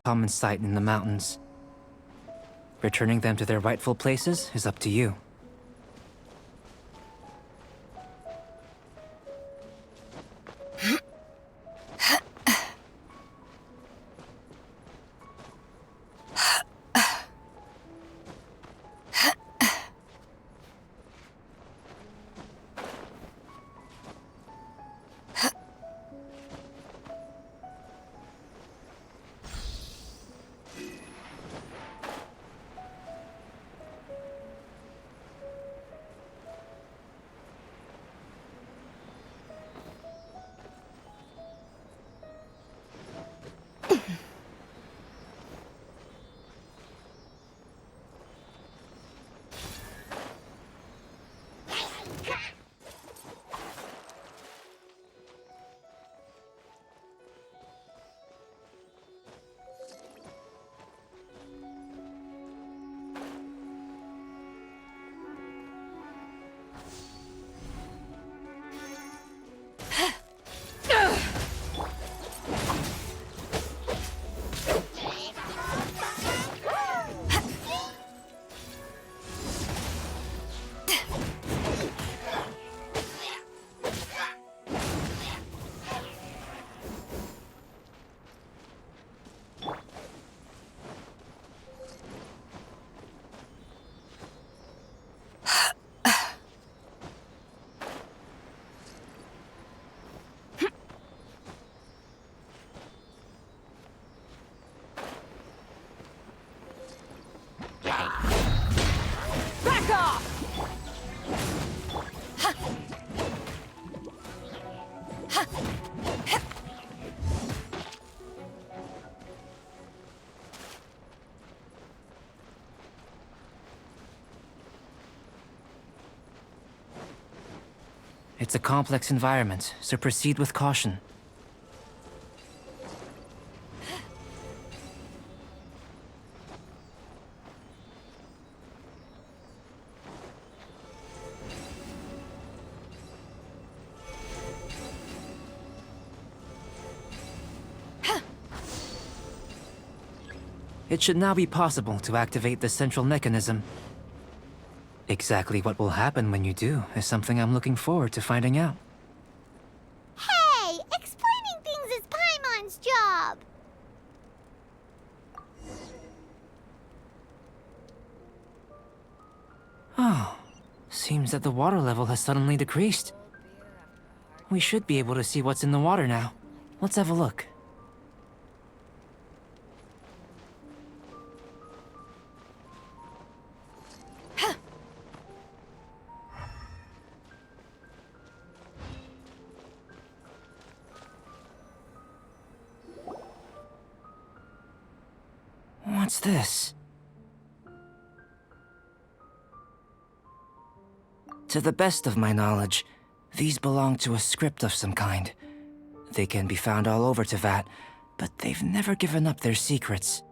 common sight in the mountains. Returning them to their rightful places is up to you. Back off! It's a complex environment, so proceed with caution. It should now be possible to activate the central mechanism. Exactly what will happen when you do is something I'm looking forward to finding out. Hey! Explaining things is Paimon's job! Oh, seems that the water level has suddenly decreased. We should be able to see what's in the water now. Let's have a look. What's this? To the best of my knowledge, these belong to a script of some kind. They can be found all over Teyvat, but they've never given up their secrets.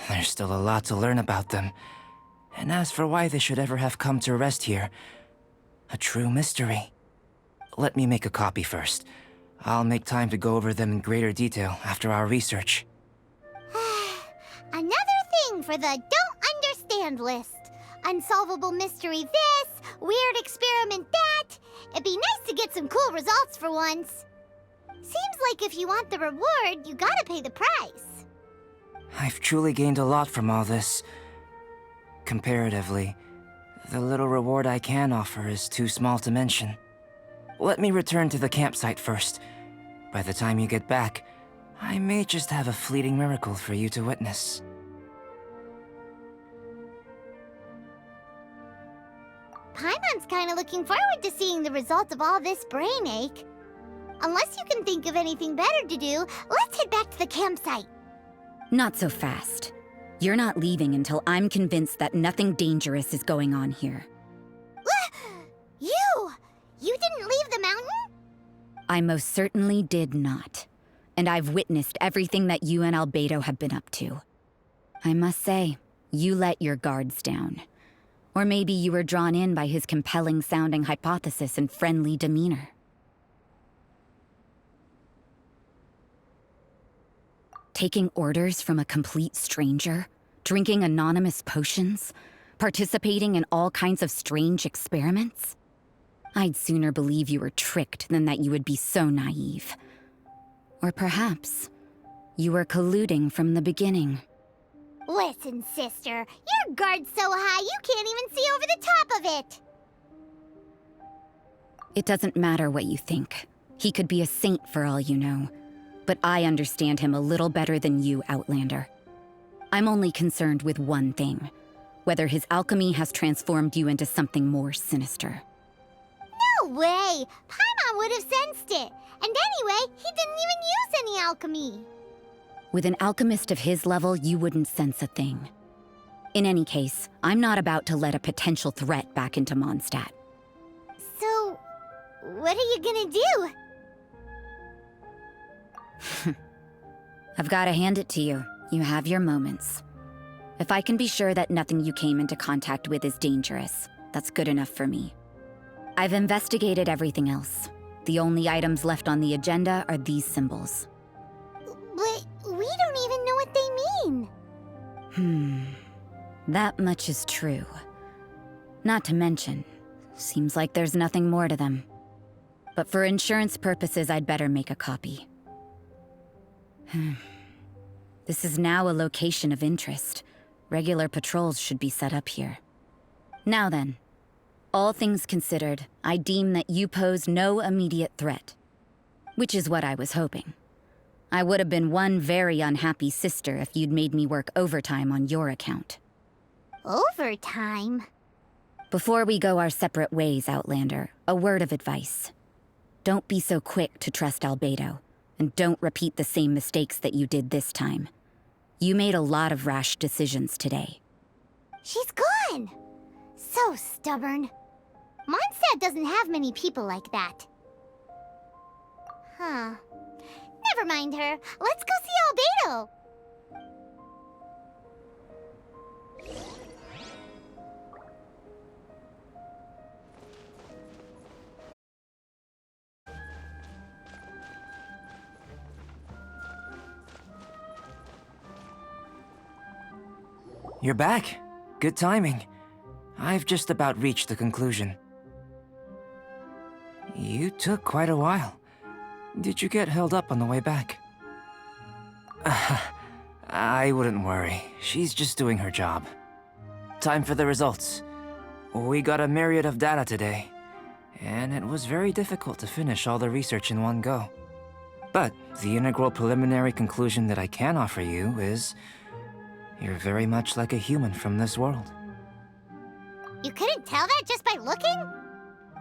There's still a lot to learn about them, and as for why they should ever have come to rest here, a true mystery. Let me make a copy first. I'll make time to go over them in greater detail after our research. Another thing for the don't understand list. Unsolvable mystery this, weird experiment that. It'd be nice to get some cool results for once. Seems like if you want the reward, you gotta pay the price. I've truly gained a lot from all this. Comparatively, the little reward I can offer is too small to mention. Let me return to the campsite first. By the time you get back, I may just have a fleeting miracle for you to witness. Paimon's kinda looking forward to seeing the result of all this brain ache. Unless you can think of anything better to do, let's head back to the campsite. Not so fast. You're not leaving until I'm convinced that nothing dangerous is going on here. You didn't leave the mountain? I most certainly did not. And I've witnessed everything that you and Albedo have been up to. I must say, you let your guards down. Or maybe you were drawn in by his compelling-sounding hypothesis and friendly demeanor. Taking orders from a complete stranger, drinking anonymous potions, participating in all kinds of strange experiments? I'd sooner believe you were tricked than that you would be so naive. Or perhaps you were colluding from the beginning. Listen, sister, your guard's so high you can't even see over the top of it. It doesn't matter what you think. He could be a saint for all you know. But I understand him a little better than you, Outlander. I'm only concerned with one thing. Whether his alchemy has transformed you into something more sinister. No way! Paimon would have sensed it. And anyway, he didn't even use any alchemy. With an alchemist of his level, you wouldn't sense a thing. In any case, I'm not about to let a potential threat back into Mondstadt. So, what are you gonna do? I've got to hand it to you. You have your moments. If I can be sure that nothing you came into contact with is dangerous, that's good enough for me. I've investigated everything else. The only items left on the agenda are these symbols. But we don't even know what they mean. That much is true. Not to mention, seems like there's nothing more to them. But for insurance purposes, I'd better make a copy. This is now a location of interest. Regular patrols should be set up here. Now then, all things considered, I deem that you pose no immediate threat. Which is what I was hoping. I would have been one very unhappy sister if you'd made me work overtime on your account. Overtime? Before we go our separate ways, Outlander, a word of advice. Don't be so quick to trust Albedo, and don't repeat the same mistakes that you did this time. You made a lot of rash decisions today. She's gone! So stubborn. Mondstadt doesn't have many people like that. Huh. Never mind her. Let's go see Albedo! You're back. Good timing. I've just about reached the conclusion. You took quite a while. Did you get held up on the way back? I wouldn't worry. She's just doing her job. Time for the results. We got a myriad of data today, and it was very difficult to finish all the research in one go. But the integral preliminary conclusion that I can offer you is you're very much like a human from this world. You couldn't tell that just by looking?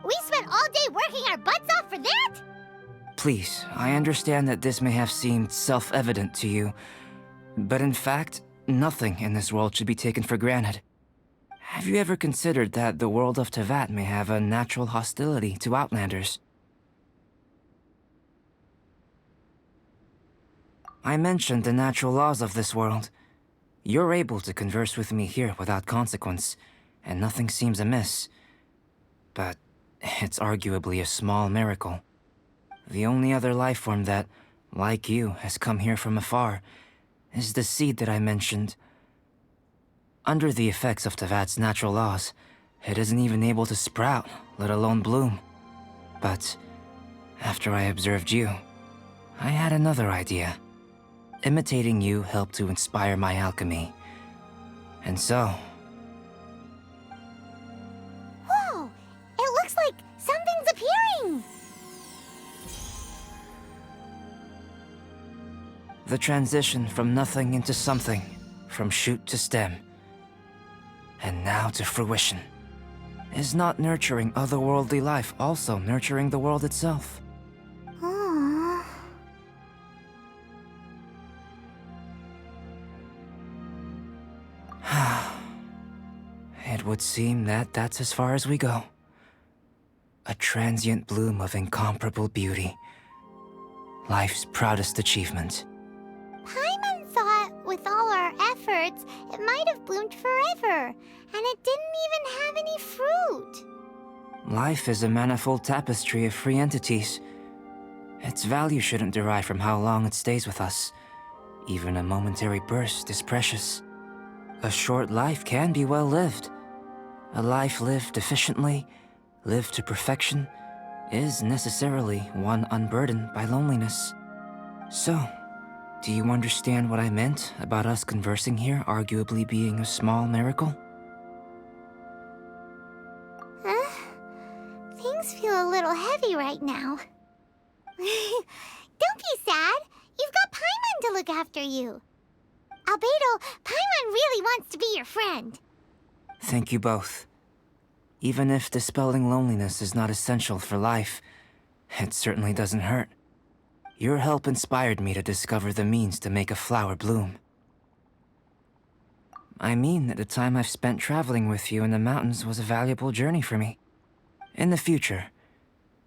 We spent all day working our butts off for that? Please, I understand that this may have seemed self-evident to you, but in fact, nothing in this world should be taken for granted. Have you ever considered that the world of Teyvat may have a natural hostility to Outlanders? I mentioned the natural laws of this world. You're able to converse with me here without consequence, and nothing seems amiss. But it's arguably a small miracle. The only other life form that, like you, has come here from afar is the seed that I mentioned. Under the effects of Teyvat's natural laws, it isn't even able to sprout, let alone bloom. But after I observed you, I had another idea. Imitating you helped to inspire my alchemy. And so... Whoa! It looks like something's appearing! The transition from nothing into something, from shoot to stem, and now to fruition. Is not nurturing otherworldly life also nurturing the world itself? Aww. It would seem that that's as far as we go. A transient bloom of incomparable beauty. Life's proudest achievement. Paimon thought with all our efforts, it might have bloomed forever, and it didn't even have any fruit. Life is a manifold tapestry of free entities. Its value shouldn't derive from how long it stays with us. Even a momentary burst is precious. A short life can be well lived. A life lived efficiently, lived to perfection, is necessarily one unburdened by loneliness. So, do you understand what I meant about us conversing here arguably being a small miracle? Things feel a little heavy right now. Don't be sad. You've got Paimon to look after you. Albedo, Paimon really wants to be your friend. Thank you both. Even if dispelling loneliness is not essential for life, it certainly doesn't hurt. Your help inspired me to discover the means to make a flower bloom. I mean that the time I've spent traveling with you in the mountains was a valuable journey for me. In the future,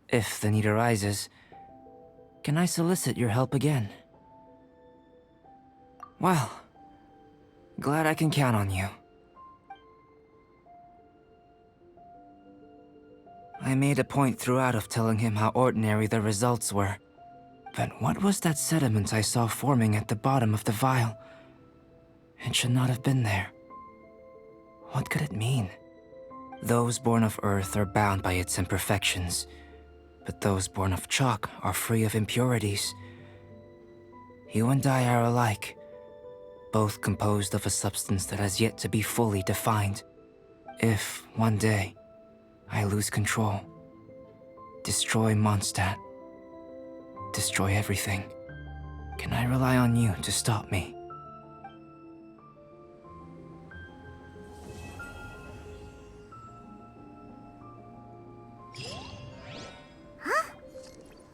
if the need arises, can I solicit your help again? Well, glad I can count on you. I made a point throughout of telling him how ordinary the results were. But what was that sediment I saw forming at the bottom of the vial? It should not have been there. What could it mean? Those born of Earth are bound by its imperfections, but those born of chalk are free of impurities. You and I are alike, both composed of a substance that has yet to be fully defined. If, one day, I lose control, destroy Mondstadt, destroy everything, can I rely on you to stop me?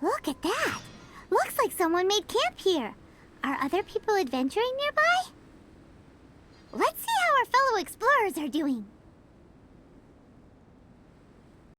Look at that. Looks like someone made camp here. Are other people adventuring nearby? Let's see how our fellow explorers are doing.